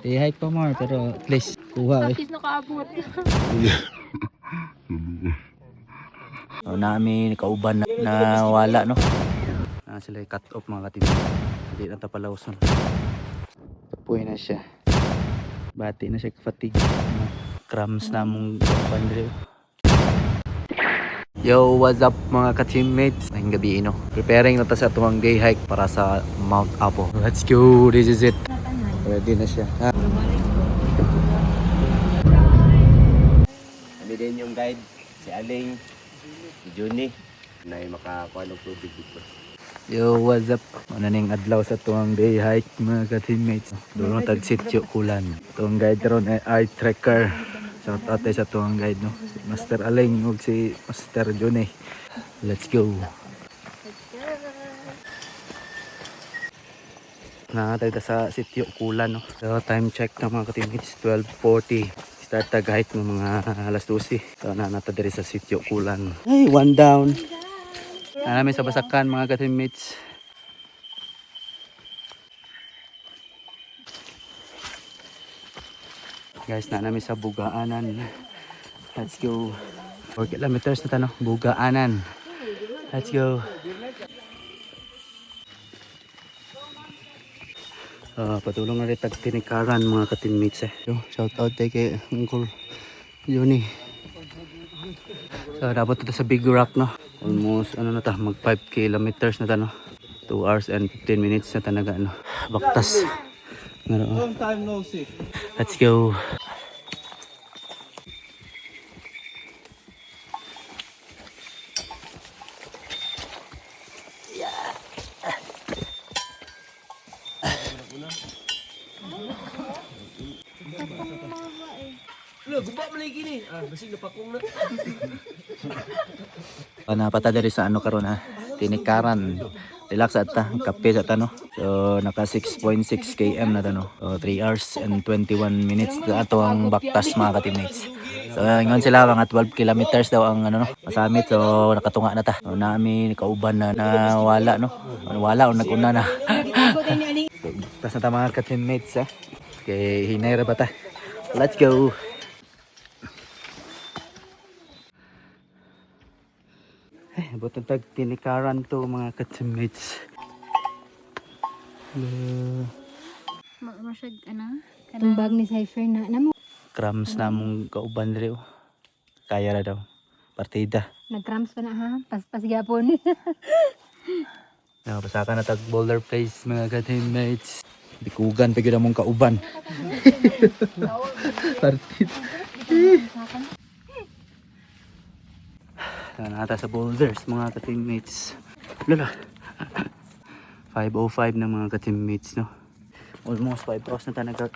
I-hike pa more pero at least kuha eh. Tapos nakaabot. So, namin kauban na wala no. Sila cut off mga katimid. Hindi na tapalawson. Tapuin na siya. Bati na siya fatigue. Crumbs na mong kauban dito. Yo, what's up mga ka-teammates? Ngayong gabi no. Preparing na ta sa tuwang day hike para sa Mount Apo. Let's go, this is it. Ready na siya. Kami din yung guide, si Aling, si Johnny, na yung makakuha ng tubig dito. Yo, what's up? Mananing adlaw sa tuwang day hike mga ka-teammates. Doon tag sityo kulan. Tuwang guide ron ay art trekker. Shout out sa tuwang guide no. Si Master Aling ug si Master Johnny. Let's go. Nakatay ta sa sityo kulan no. So time check na mga ka-teammates 12:40. Start tag hike ng mga alas 12. So nanata diri sa sityo kulan. Hey, one down. Namin sa basakan mga ka-teammates. Guys, namin sa Bugaanan. Let's go. 4 kilometers na tano, Bugaanan. Let's go. Patulong na rin tagtinikaran mga ka-teammates eh. So, shout out kay Uncle Johnny. So, dapat ito sa Big Rock no. Almost ano na ta, mag 5 kilometers na ta no. 2 hours and 15 minutes na talaga no. Baktas. Long time no see. Let's go. Napata diri sa ano karon ha. Tinikaran. Relax at ta, kape sa tano. So naka 6.6 km na tano. So 3 hours and 21 minutes na ato ang baktas mga ka-teammates. So ngayon sila mga 12 kilometers daw ang ano no, masamit. So nakatunga na ta. So nami kauban na wala no. Wala o naguna na. So, baktas na ta mga ka-teammates ha. Okay, hinay ra ba ta? Let's go. Butang tag tinikaran to mga ka-teammates. Masyag ano? Tumbag ni Cypher na namo. Crumbs na mong kauban rin. Kaya na daw. Partida. Nag-cramps pa na ha. Paspas gapon. Nakapasaka na tag boulder place mga ka-teammates. Bikugan pagyo na mong kauban. Partida. Nata sa boulders mga ka-teammates. Lala. 5:05 na mga ka-teammates no. Almost 5 hours na talaga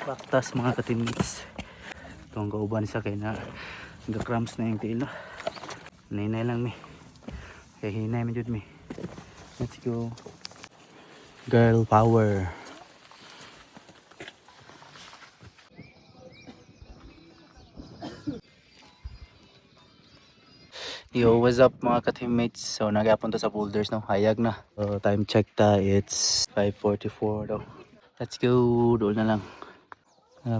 baktas mga ka-teammates. Ito ang kauban sa kay na nag-cramps na yung tilo. Hinay lang mi. Kaya hinay mi jud mi. Let's go. Girl power. Yo, what's up mga ka-teammates? So nagapunta sa boulders no, hayag na. So time check ta, it's 5:44 daw. Let's go, doon na lang.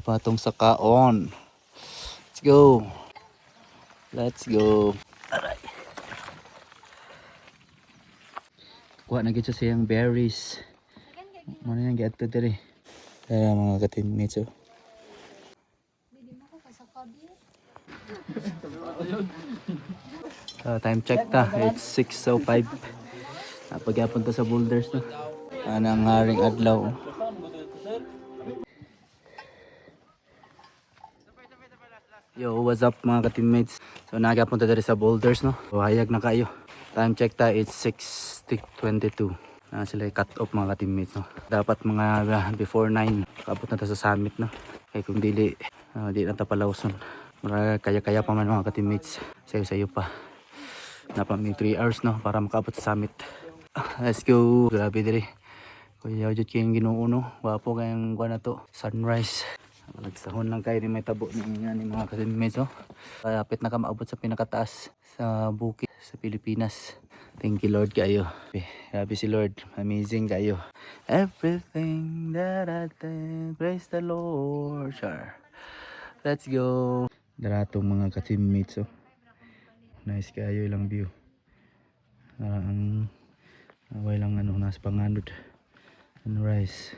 Patong sa kaon. Let's go. Let's go. Alright. Kuha na gito siyang berries. Ano yung get to diri? Kaya mga ka-teammates oh. Time check ta, it's 6:05. Napagyapunta sa boulders na. Anang haring adlaw. Yo, what's up mga ka-teammates? So nagapunta diri sa boulders no. So hayag na kayo. Time check ta, it's 6:22. Sila cut off mga ka-teammates no. Dapat mga before 9 kapot na ta sa summit no. Kaya kung dili, di na ta palawson. Kaya-kaya pa man mga ka-teammates. Sayo-sayo pa. Napang 3 hours no para makaabot sa summit. Let's go. Grabe diri. Kuya jud kayong Ginoo no. Wapo kayang kuha na to. Sunrise. Nagsahon lang kayo ni may tabo ni mga ka-teammates oh. Kapit na ka maabot sa pinakataas sa bukid sa Pilipinas. Thank you Lord kayo. Grabe si Lord. Amazing kayo. Everything that I did, praise the Lord. Sure. Let's go. Daratong mga ka-teammates oh. Nice kayo ilang view. Ang away lang ano nas panganod. Sunrise.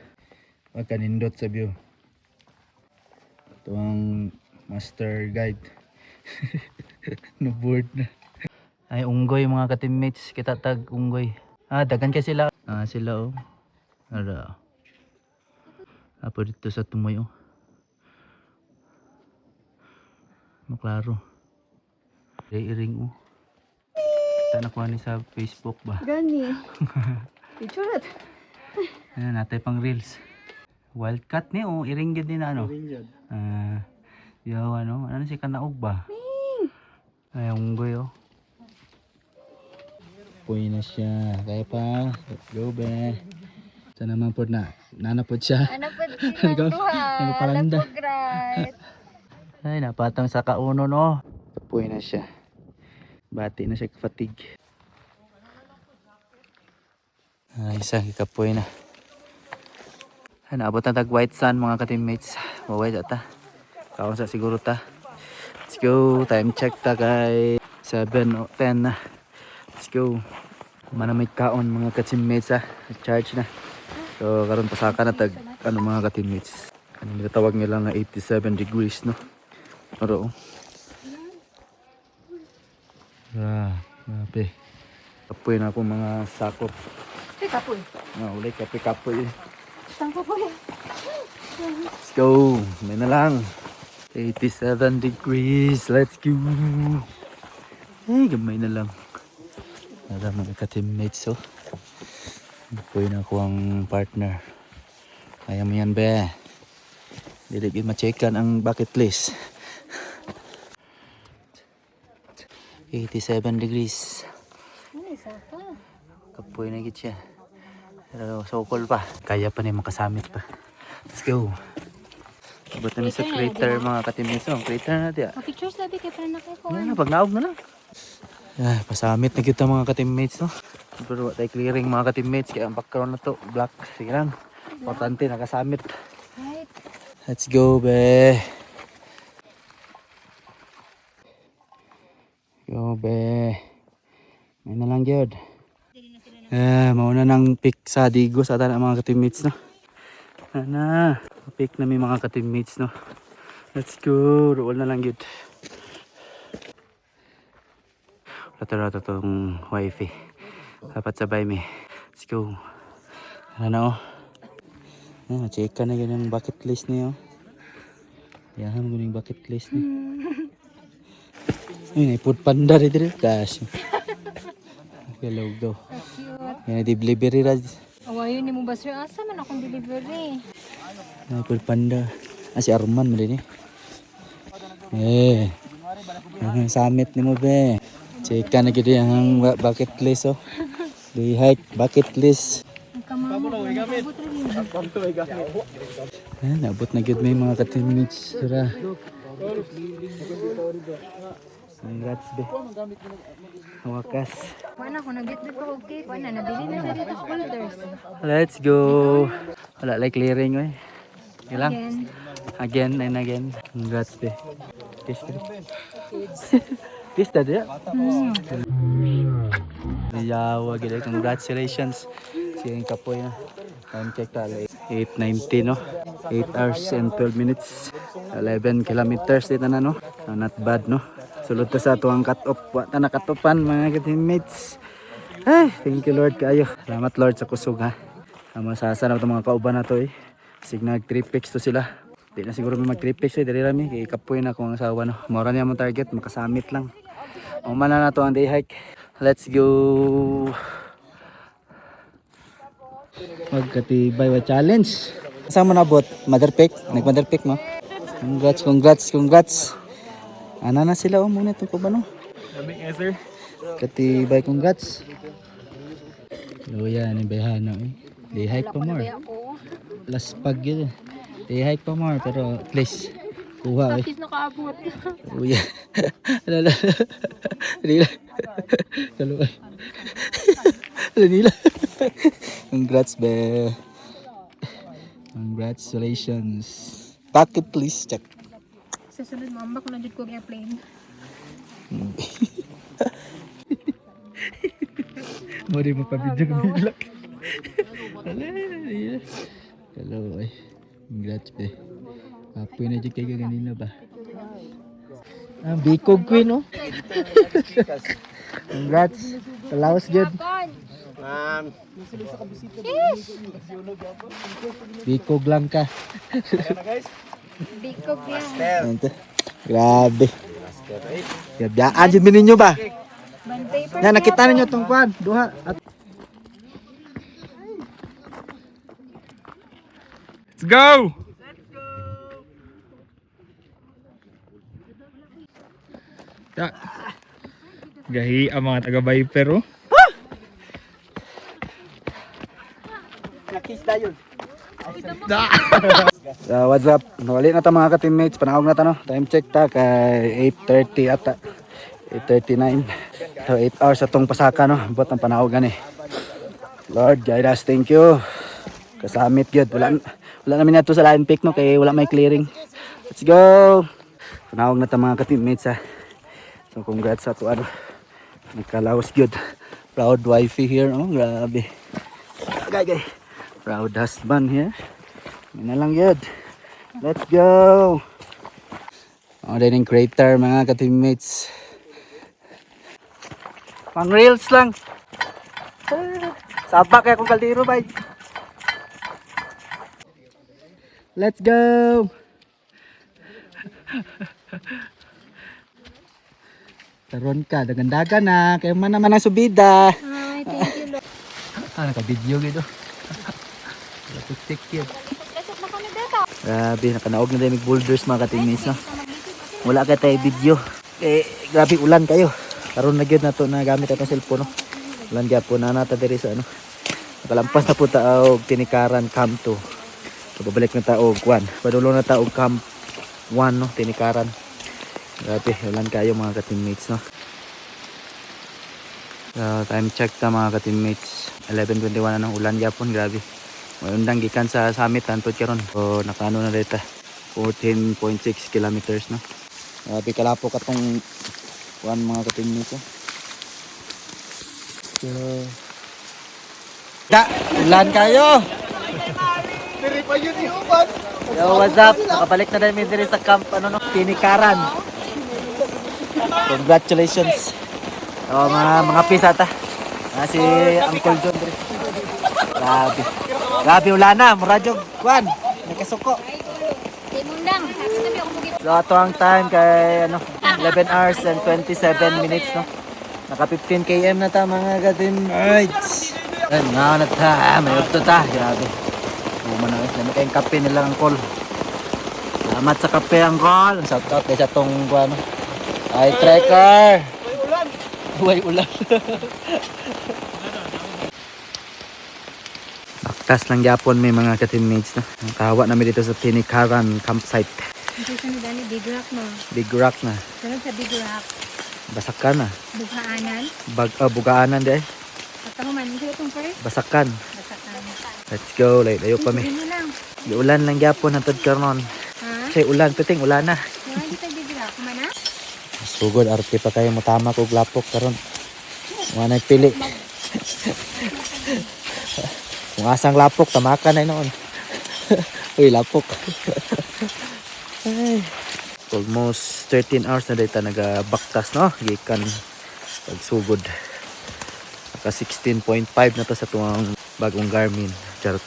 Pagkanindot sa view. Ito ang master guide. No board na. Ay unggoy mga ka-teammates. Kita tag unggoy. Dagan ka sila. Sila oh. Ara. Apo dito sa tumoy oh. Maklaro. Iring oh. Kita nakuha ni sa Facebook ba? Gani. Picture it. Ayan natin pang reels. Wildcat ni oh. Iring yun din na ano. Yaw ano. Ano si kanaog ba? Ay unggoy oh. Puy na siya. Kaya pa. Let's go be. Sa naman po na. Nanapod siya. Ano po silang duha? Palanda. Lapog right. Ay napatang sa kauno no. Puy na siya. Bati na siya fatigue. Ay isa kapoy na. Ay naabot na tag white sun mga ka-teammates. Maway ta. Kaon sa siguro ta. Let's go. Time check ta kay 7 o 10 na. Let's go. Manamit kaon mga ka-teammates ha. Charge na. So karon pasaka na tag ano mga ka-teammates. Ano tawag nila nga 87 degrees no. Aro. Grabe. Kapoy na ako mga sakop. Kapoy. Ulay kapoy. Saan ko po? Let's go. May na lang. 87 degrees. Let's go. Ay, gamay na lang. Nara mga ka-teammates oh. Kapoy na ako ang partner. Kaya mo yan be. Hindi ma-checkan ang bucket list. 87 degrees. Ay, saka. Kapoy na git siya. Pero sokol pa. Kaya pa na makasamit pa. Let's go. Abot na sa crater mga ka-teammates. Ang crater na diya. Pictures natin kaya parang nakikuha. Yan na, pag naog na lang. Pasamit na kita mga ka-teammates no. Pero tayo clearing mga ka-teammates. Kaya ang background na to, black. Sige lang. Importante, nakasamit. Right. Let's go be. Go be. May na lang yun. Mauna nang pick sa Digos ata na mga ka-teammates no. Pick na may mga ka-teammates no. Let's go. Roll na lang yun. Rato tong wifi. Dapat sabay mi. Let's go. Ano oh. Check ka na yun ang bucket list niyo. Yahan mo yung bucket list niyo. Ay, food panda rin rin. Gosh. Hello go. Yan ay delivery rad. Awayo ni mo ba sir? Asa man akong delivery? Ay, food panda. Si Arman mo din Ang summit ni mo be. Check ka na gito yung bucket list oh. Day hike bucket list. Nabot na gito may mga ka-teammates. Tara. Congrats be. Wakas. Kuan ako nag-get dito okay. Kuan na nabili na sa dito sa boulders. Let's go. Wala like clearing oy. Ilang? Again and again. Congrats be. Kiss ta dia. Yawa gid. Congratulations. Sige kapoy na. Time check ta 8:19 no. 8 hours and 12 minutes. 11 kilometers dito na no. Not bad no. Sulod ta sa tuwang cut-off. Wata na cut-offan mga teammates. Ay, thank you Lord kayo. Salamat Lord sa kusog ha. Masasarap itong mga kauban na to eh. Sig nag-3pix to sila. Di na siguro may mag-3pix eh. Dali rami. Kaya kapoy na akong asawa no. Mora niya mong target. Makasamit lang. Umana na to ang day hike. Let's go. Magkatibay wa challenge. Saan mo nabot? Mother pick? Nag-mother pick mo? Congrats. Ana na sila oh muna itong kubano. Katibay congrats. Luya ni Behana eh. Day hike pa more. Last pag yun. Day hike pa more pero at least kuha eh. Tapos nakaabot. Luya. Hindi lang. Kaluay. Alam nila. Congrats, be. Congratulations. Bucket please check. Sa sunod mo, ambak na dito ko airplane. Mo rin mo pa video nila. Kaluay. Congrats, be. Apoy na dyan kayo ganina ba? Ah, Bicog Queen, oh. Congrats. Talawas dyan. Ma'am. Bicog lang ka. Bigkog yan. Ito. Grabe. Biyaan dyan ninyo ba? Band paper. Yan, nakita ninyo itong kwan. Duha. At... Let's go! Ya. Gahi ang mga taga-Viper, oh. So, what's up? Nawali na ta mga ka-teammates. Panahog na ta, no? Time check ta kay 8:30 ata. 8:39. So, 8 hours atong pasaka, no? Buat ang panahog gani. Lord, guide us. Thank you. Kasamit yun. Wala namin nato sa line pick, no? Kaya wala may clearing. Let's go! Panahog na ta mga ka-teammates, ha? So, congrats sa to, ano? Nagkalawas yun. Proud wifey here, oh. Grabe. Gay. Proud husband here. Yun na lang yun. Let's go! O, din yung crater mga ka-teammates. Pang reels lang. Sabak kaya kung kaldero ba? Let's go! Karon ka, dagan-dagan na. Kaya man naman ang subida. Ay, thank you, Lord. Ah, naka-video gitu. Tik yun. Lasok na kami dito. Grabe, nakanaog na din boulders mga ka-teammates, no? Wala ka tayo video. Grabe ulan kayo. Karon na gyud nato na gamit atong cellphone, no? Ulan gyapon na nata diri sa ano. Nakalampas na po ta og Tinikaran Camp 2. So, babalik na ta og kwan. Padulo na ta og Camp 1, no? Tinikaran. Grabe, ulan kayo mga ka-teammates, no? Time check ta mga ka-teammates. 11:21 na ng ulan gyapon, grabe. Mayundang gikan sa summit antod karon. So nakano na dito 14.6 kilometers, no. Grabe kalapok atong kuan mga ka-teammates, no. So ulan kayo. Yo, what's up? Nakabalik na din diri sa camp ano, no, Tinikaran. Congratulations. Oh, mga pisa ta. Si Uncle John diri. Grabe. Grabe ulan na, muradyo kwan. Nakasuko. Timundang. Kasi kami ako mugit. So ato ang time kay ano 11 hours and 27 minutes, no. Naka 15 km na ta mga ka-teammates. Ayun nga na ta, may udto ta. Grabe. Manangis na kayong kape nila ang call. Salamat sa kape ang call. Shout out kay sa tong ano. Ay trekker. Uy ulan. Baktas lang yapon may mga ka-teammates, na. Kawa namin dito sa Tinikaran campsite. Ito sa nidani, Big Rock, no? Big rock na. Sunod sa Big Rock. Basakan na. Bugaanan. Bugaanan de. At ako man, ito itong first. Basakan. Basakan. Let's go. Layo pa mi. Sige mo lang. Ulan lang yapon natod karon. Ha? Say ulan piting ulan na. Yan, kita Big Rock. Kumana? Sugod arte pa kayo motama kog lapok karon. Mga nagpili. Kung asang lapok tamakan na noon. Uy lapok. Ay. Almost 13 hours na dito nagabaktas, no? Gikan pagsugod. Naka 16.5 na to sa tuwang bagong Garmin. Charot.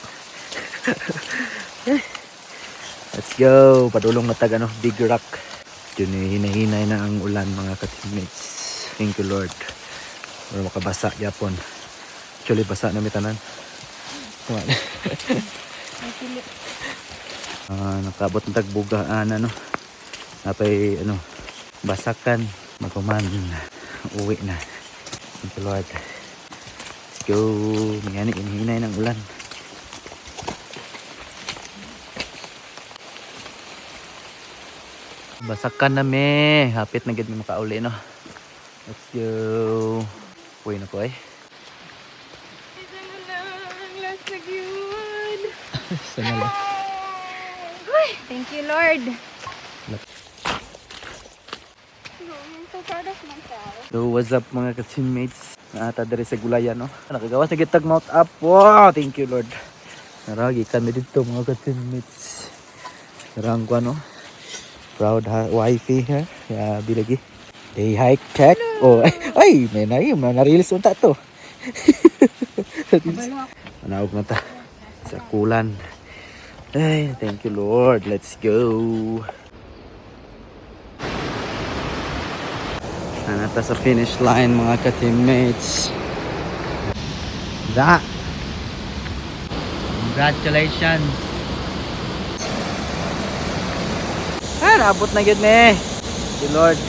Let's go. Padulong na tag ano, Big Rock. Yun hinahinay na ang ulan mga ka-teammates. Thank you Lord. Para makabasa yapon. Actually basa na mitanan. Nakabot ng tagbugaan ano. Napay ano, basakan, maguman, uwi na. Thank you Lord. Let's go. Mayani hinahinay ng ulan. Basakan na me. Hapit na gid mi makauli, no. Let's go. Uwi na po eh. Sana lang. Thank you, Lord. I'm so proud of myself. So what's up mga ka-teammates? Naata diri sa Gulayan no. Nakagawa sa gitag mount up. Wow, thank you Lord. Naragi kami dito mga ka-teammates. Sarang ko no. Proud wifey ha. Ya bilagi. Day hike check. Oh, ay, may na-release unta to. Manawag na ta sa kulan. Ay, thank you Lord. Let's go. Nata sa finish line mga ka-teammates. Congratulations. Naabot na yun eh. Thank you Lord.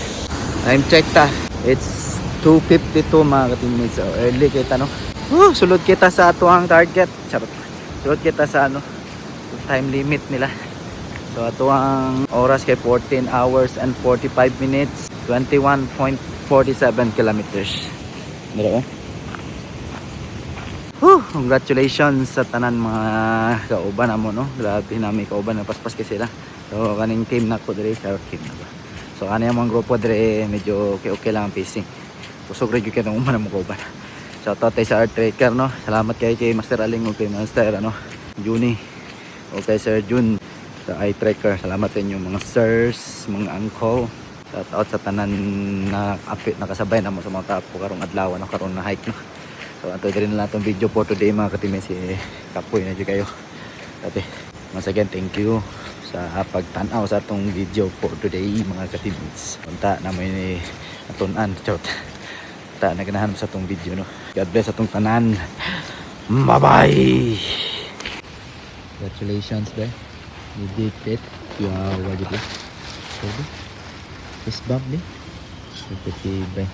Time check ta. It's 2:52 mga ka-teammates. So early kita no. Sulod kita sa atuang target. Charot. Sulod kita sa ano time limit nila. So atuang oras kay 14 hours and 45 minutes. 21.47 kilometers. Dito congratulations sa tanan mga kauban mo no. Grabe nami kauban na paspas kay sila. So kaning team na ko dire sa team na ba. So ano yung mga grupo dire medyo okay lang ang pacing. Kusog ra gyud kay nang umana mo kauban. Shout out sa Art Tracker no. Salamat kay Master Aling ug kay Master ano Juni. Okay Sir Jun sa Eye Tracker. Salamat sa inyo mga sirs, mga uncle. Shout out sa tanan na apit nakasabay na mo sa mga kapo karong adlaw no karon na hike no. So ato din na itong video for today mga ka-teammates si Kapoy na dyan kayo. Dati once again thank you sa pagtanaw sa atong video for today mga ka-teammates. Punta na mo ni atunan chot. Ta naganahan sa atong video no. God bless atong tanan. Bye bye. Congratulations bye. You did it. You are what you did. Fist bump ni. Bye.